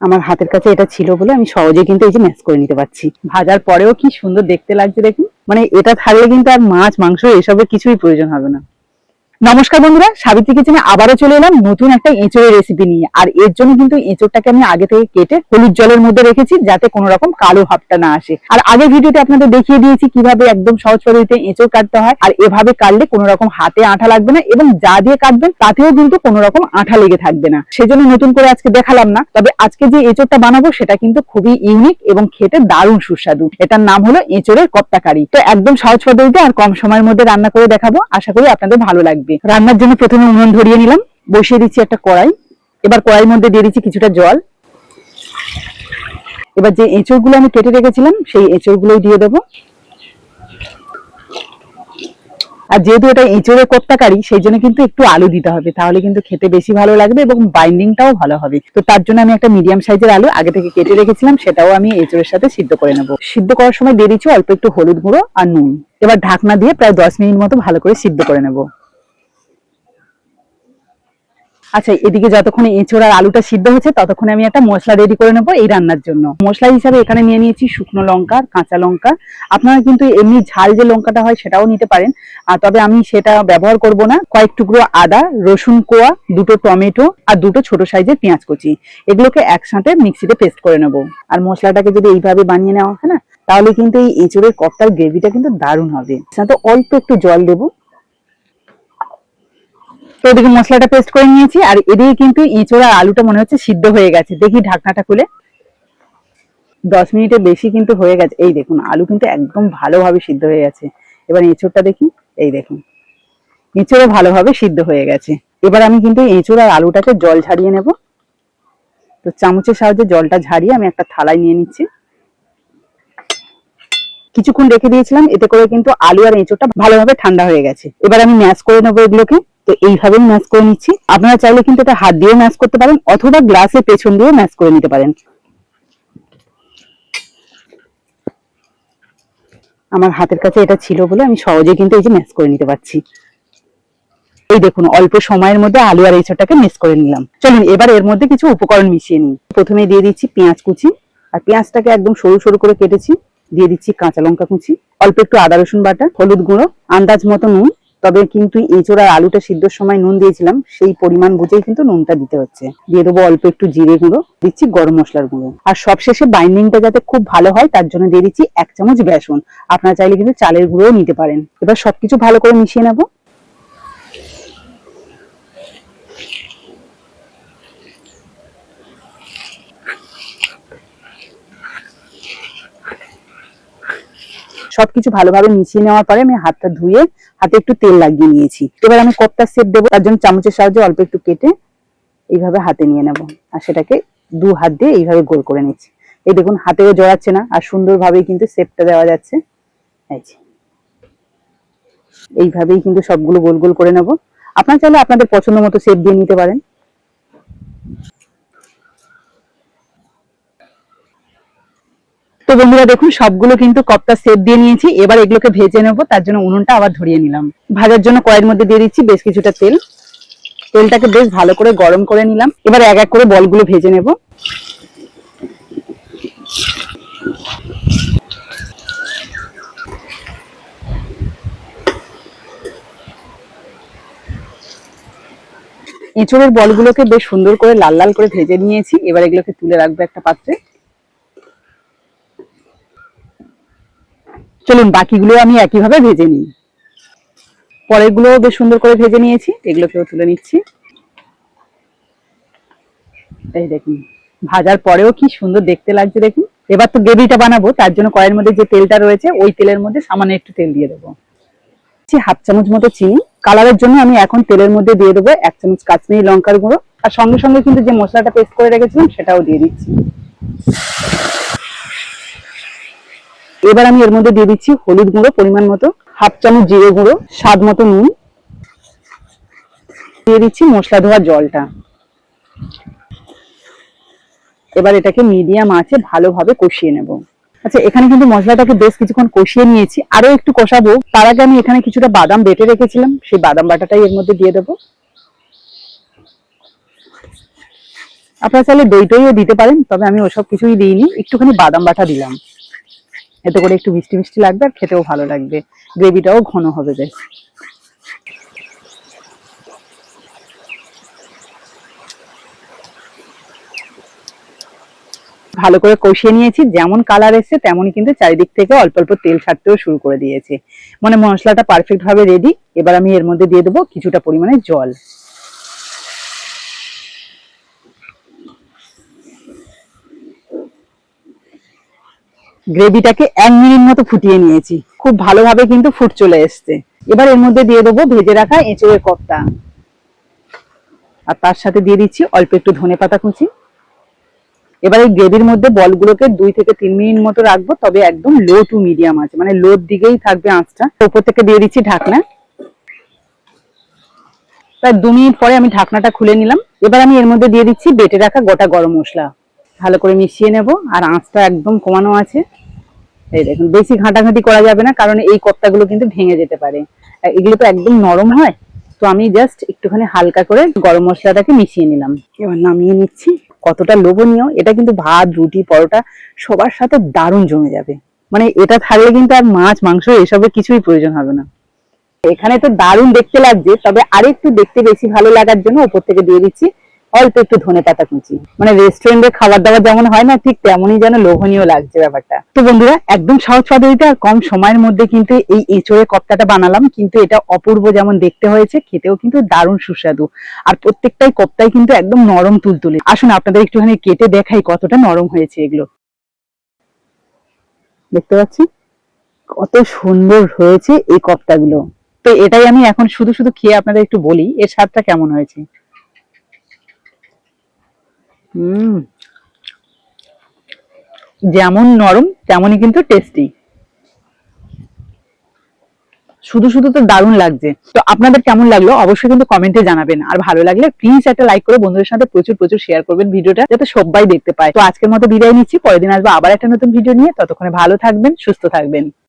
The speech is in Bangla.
আমার হাতের কাছে এটা ছিল বলে আমি সহজে কিন্তু এই যে ম্যাশ করে নিতে পারছি। ভাজার পরেও কি সুন্দর দেখতে লাগছে দেখুন। মানে এটা থাকলে কিন্তু আর মাছ মাংস এসবের কিছুই প্রয়োজন হবে না। নমস্কার বন্ধুরা, সাবিত্রী কিচেনে আবারও চলে এলাম নতুন একটা এঁচোড়ের রেসিপি নিয়ে। আর এর জন্য কিন্তু এঁচোড়টাকে আমি আগে থেকে কেটে হলুদ জলের মধ্যে রেখেছি, যাতে কোনো রকম কালো ভাবটা না আসে। আর আগের ভিডিওতে আপনাদের দেখিয়ে দিয়েছি কিভাবে একদম সহজ পদ্ধতিতে এঁচোড় কাটতে হয়। আর এভাবে কাটলে কোনো রকম হাতে আঠা লাগবে না, এবং যা দিয়ে কাটবেন তাতেও কিন্তু কোনো রকম আঠা লেগে থাকবে না। সেজন্য নতুন করে আজকে দেখালাম না। তবে আজকে যে এঁচোড়টা বানাবো সেটা কিন্তু খুবই ইউনিক এবং খেতে দারুণ সুস্বাদু। এটার নাম হলো এঁচোড়ের কপ্তা কারি। তো একদম সহজ পদ্ধতিতে আর কম সময়ের মধ্যে রান্না করে দেখাবো, আশা করি আপনাদের ভালো লাগবে। রান্নার জন্য প্রথমে উনুন ধরিয়ে নিলাম, বসিয়ে দিচ্ছি একটা কড়াই। এবার কড়াইয়ের মধ্যে দিয়ে দিচ্ছি কিছুটা জল। এবার যে এঁচড়গুলো আমি কেটে রেখেছিলাম সেই এঁচড়গুলোই দিয়ে দেবো। আর যেহেতু এটা এঁচড়ের কোপ্তা কারি, সেই জন্য কিন্তু একটু আলু দিতে হবে, তাহলে কিন্তু খেতে বেশি ভালো লাগবে এবং বাইন্ডিংটাও ভালো হবে। তো তার জন্য আমি একটা মিডিয়াম সাইজের আলু আগে থেকে কেটে রেখেছিলাম, সেটাও আমি এঁচড়ের সাথে সিদ্ধ করে নেবো। সিদ্ধ করার সময় দিয়ে দিচ্ছি অল্প একটু হলুদ গুঁড়ো আর নুন। এবার ঢাকনা দিয়ে প্রায় 10 মিনিট মতো ভালো করে সিদ্ধ করে নেবো। আচ্ছা, এদিকে যতক্ষণে এঁচোড় আর আলুটা সিদ্ধ হচ্ছে ততক্ষণে আমি একটা মশলা রেডি করে নেবো এই রান্নার জন্য। মশলা হিসাবে এখানে নিয়ে নিয়েছি শুকনো লঙ্কা, কাঁচা লঙ্কা। আপনারা কিন্তু এমনি ঝাল যে লঙ্কাটা হয় সেটাও নিতে পারেন, তবে আমি সেটা ব্যবহার করব না। কয়েক টুকরো আদা, রসুন কোয়া, দুটো টমেটো আর দুটো ছোট সাইজের পেঁয়াজ কুচি, এগুলোকে একসাথে মিক্সিতে পেস্ট করে নেবো। আর মশলাটাকে যদি এইভাবে বানিয়ে নেওয়া হয় না, তাহলে কিন্তু এই এঁচোড়ের কপ্তার গ্রেভিটা কিন্তু দারুণ হবে। সাথে অল্প একটু জল দেবো। তো এদিকে মশলাটা পেস্ট করে নিয়েছি, আর এদিকে কিন্তু এঁচোড় আর আলুটা মনে হচ্ছে সিদ্ধ হয়ে গেছে। দেখি ঢাকনাটা খুলে, 10 মিনিটের বেশি কিন্তু হয়ে গেছে। এই দেখুন, আলু কিন্তু একদম ভালোভাবে সিদ্ধ হয়ে গেছে। এবার এঁচোড়টা দেখি, এই দেখুন এঁচোড়ও ভালোভাবে সিদ্ধ হয়ে গেছে। এবার আমি কিন্তু এঁচোড় আর আলুটাকে জল ঝারিয়ে নেব। তো চামচের সাহায্যে জলটা ঝারিয়ে আমি একটা থালায় নিয়ে নিচ্ছি। কিছুক্ষণ রেখে দিয়েছিলাম, এতে করে কিন্তু আলু আর এঁচোড়টা ভালোভাবে ঠান্ডা হয়ে গেছে। এবার আমি ম্যাশ করে নেবো এগুলোকে। তো এইভাবেই ম্যাশ করে নিচ্ছি। আপনারা চাইলে কিন্তু এটা হাত দিয়ে ম্যাশ করতে পারেন, অথবা গ্লাসের পেছন দিয়েও ম্যাশ করে নিতে পারেন। আমার হাতের কাছে এটা ছিল বলে আমি সহজে কিন্তু এই যে ম্যাশ করে নিতে পারছি। এই দেখুন, অল্প সময়ের মধ্যে আলু আর এঁচোড়টাকে মিক্স করে নিলাম। চলুন এবার এর মধ্যে কিছু উপকরণ মিশিয়ে নিই। প্রথমে দিয়ে দিচ্ছি পেঁয়াজ কুচি, আর পেঁয়াজটাকে একদম সরু সরু করে কেটেছি। দিয়ে দিচ্ছি কাঁচা লঙ্কা কুচি, অল্প একটু আদা রসুন বাটা, হলুদ গুঁড়ো, আন্দাজ মতো নুন। তবে কিন্তু এঁচোড় আর আলুটা সিদ্ধর সময় নুন দিয়েছিলাম, সেই পরিমাণ বুঝেই কিন্তু নুনটা দিতে হচ্ছে। দিয়ে দেবো অল্প একটু জিরে গুঁড়ো, দিচ্ছি গরম মশলার গুঁড়ো। আর সবশেষে বাইন্ডিংটা যাতে খুব ভালো হয় তার জন্য দিয়ে দিচ্ছি 1 চামচ বেসন। আপনারা চাইলে কিন্তু চালের গুঁড়োও নিতে পারেন। এবার সবকিছু ভালো করে মিশিয়ে নেবো। সবকিছু ভালোভাবে মিশিয়ে নেওয়ার পরে আমি হাতটা ধুয়ে হাতে একটু তেল লাগিয়ে নিয়েছি। এবার আমি কপ্তার শেপ দেবো, তার জন্য চামচের সাহায্যে অল্প একটু কেটে এইভাবে হাতে নিয়ে নেব, আর সেটাকে 2 হাত দিয়ে এইভাবে গোল করে নিচ্ছি। এই দেখুন, হাতেও জড়াচ্ছে না, আর সুন্দরভাবেই কিন্তু শেপটা দেওয়া যাচ্ছে। এইভাবেই কিন্তু সবগুলো গোল গোল করে নেব। আপনারা চাইলে আপনাদের পছন্দ মতো শেপ দিয়ে নিতে পারেন। তো বন্ধুরা দেখুন, সবগুলো কিন্তু কপ্তা সেট দিয়ে নিয়েছি। এবার এগুলোকে ভেজে নেবো, তার জন্য উনুনটা আবার ধরিয়ে নিলাম। ভাজার জন্য কড়াইয়ের মধ্যে দিয়ে দিচ্ছি বেশ কিছুটা তেল। তেলটাকে বেশ ভালো করে গরম করে নিলাম। এবার এক এক করে বলগুলো ভেজে নেব। এঁচড়ের বলগুলোকে বেশ সুন্দর করে লাল লাল করে ভেজে নিয়েছি। এবার এগুলোকে তুলে রাখবো একটা পাত্রে। চলুন বাকিগুলো আমি একইভাবে ভেজে নিই। পরের গুলো বেশ সুন্দর করে ভেজে নিয়েছি, এগুলোকেও তুলে নিচ্ছি। এই দেখুন, ভাজার পরেও কি সুন্দর দেখতে লাগছে দেখুন। এবার তো গ্রেভিটা বানাবো, তার জন্য কড়াইয়ের মধ্যে যে তেলটা রয়েছে ওই তেলের মধ্যে সামান্য একটু তেল দিয়ে দেবো। 1/2 চামচ মতো চিনি। কালারের জন্য আমি এখন তেলের মধ্যে দিয়ে দেবো 1 চামচ কাশ্মীরি লঙ্কার গুঁড়ো, আর সঙ্গে সঙ্গে কিন্তু যে মশলাটা পেস্ট করে রেখেছিলাম সেটাও দিয়ে দিচ্ছি। এবার আমি এর মধ্যে দিয়ে দিচ্ছি হলুদ গুঁড়ো পরিমাণ মতো, 1/2 চামচ জিরে গুঁড়ো, স্বাদ মতো নুন, দিয়ে দিচ্ছি মশলা ধোয়া জলটা। এবার এটাকে মিডিয়াম আঁচে ভালোভাবে কষিয়ে নেব। আচ্ছা, এখানে কিন্তু মশলাটাকে বেশ কিছুক্ষণ কষিয়ে নিয়েছি, আরো একটু কষাবো। তার আগে আমি এখানে কিছুটা বাদাম বেটে রেখেছিলাম, সেই বাদাম বাটাটাই এর মধ্যে দিয়ে দেবো। আপনারা চাইলে দই টইও দিতে পারেন, তবে আমি ওসব কিছুই দিইনি, একটুখানি বাদাম বাটা দিলাম। এতে করে একটু মিষ্টি মিষ্টি লাগবে আর খেতেও ভালো লাগবে, গ্রেভিটাও ঘন হবে বেশ। ভালো করে কষিয়ে নিয়েছি, যেমন কালার এসছে তেমনই কিন্তু চারিদিক থেকে অল্প অল্প তেল ছাড়তেও শুরু করে দিয়েছে, মানে মশলাটা পারফেক্ট ভাবে রেডি। এবার আমি এর মধ্যে দিয়ে দেবো কিছুটা পরিমাণে জল। গ্রেভিটাকে 1 মিনিট মতো ফুটিয়ে নিয়েছি, খুব ভালোভাবে কিন্তু ফুট চলে এসছে। এবার এর মধ্যে দিয়ে দেবো ভেজে রাখা এঁচোড়ের কোফতা, আর তার সাথে দিয়ে দিচ্ছি অল্প একটু ধনেপাতা কুচি। এবার এই গ্রেভির মধ্যে বলগুলোকে 2 থেকে 3 মিনিট মতো রাখবো, তবে একদম লো টু মিডিয়াম আছে, মানে লোর দিকেই থাকবে আঁচটা। উপর থেকে দিয়ে দিচ্ছি ঢাকনা। প্রায় 2 মিনিট পরে আমি ঢাকনাটা খুলে নিলাম। এবার আমি এর মধ্যে দিয়ে দিচ্ছি বেটে রাখা গোটা গরম মশলা, ভালো করে মিশিয়ে নেব। আর আঁচটা একদম কমানো আছে। এই দেখুন, বেশি ঘাঁটাঘাঁটি করা যাবে না, কারণ এই কোফতাগুলো কিন্তু ভেঙে যেতে পারে, এগুলো তো একদম নরম হয়। তো আমি জাস্ট একটুখানি হালকা করে গরম মশলাটাকে মিশিয়ে নিলাম। এবার নামিয়ে নিচ্ছি। কতটা লোভনীয়, এটা কিন্তু ভাত, রুটি, পরোটা সবার সাথে দারুণ জমে যাবে। মানে এটা থাকলে কিন্তু আর মাছ, মাংস এসবের কিছুই প্রয়োজন হবে না। এখানে তো দারুণ দেখতে লাগছে, তবে আরেকটু দেখতে বেশি ভালো লাগার জন্য উপর থেকে দিয়ে দিচ্ছি অল্প একটু ধনেপাতা কুচি। মানে রেস্টুরেন্টে খাবার দাবার যেমন হয় না, ঠিক তেমনই যেন লোভনীয় লাগছে ব্যাপারটা। তো বন্ধুরা, একদম সহজ পদ্ধতিতে আর কম সময়ের মধ্যে কিন্তু এই এঁচোড়ের কোফতাটা বানালাম, কিন্তু এটা অপূর্ব যেমন দেখতে হয়েছে, খেতেও কিন্তু দারুণ সুস্বাদু। আর প্রত্যেকটাই কোফতাই কিন্তু একদম নরম তুলতুলে। আসুন আপনাদের একটুখানি কেটে দেখাই কতটা নরম হয়েছে এগুলো। দেখতে পাচ্ছি কত সুন্দর হয়েছে এই কোফতাগুলো। তো এটাই আমি এখন শুধু শুধু খেয়ে আপনাদের একটু বলি এর স্বাদটা কেমন হয়েছে। যেমন নরম তেমনই কিন্তু টেস্টি। শুধু শুধু তো দারুণ লাগছে। তো আপনাদের কেমন লাগলো অবশ্যই কিন্তু কমেন্টে জানাবেন। আর ভালো লাগলে প্লিজ একটা লাইক করে বন্ধুদের সাথে প্রচুর প্রচুর শেয়ার করবেন ভিডিওটা, যাতে সবাই দেখতে পায়। তো আজকের মতো বিদায় নিচ্ছি, পরের দিন আসবো আবার একটা নতুন ভিডিও নিয়ে। ততক্ষণে ভালো থাকবেন, সুস্থ থাকবেন।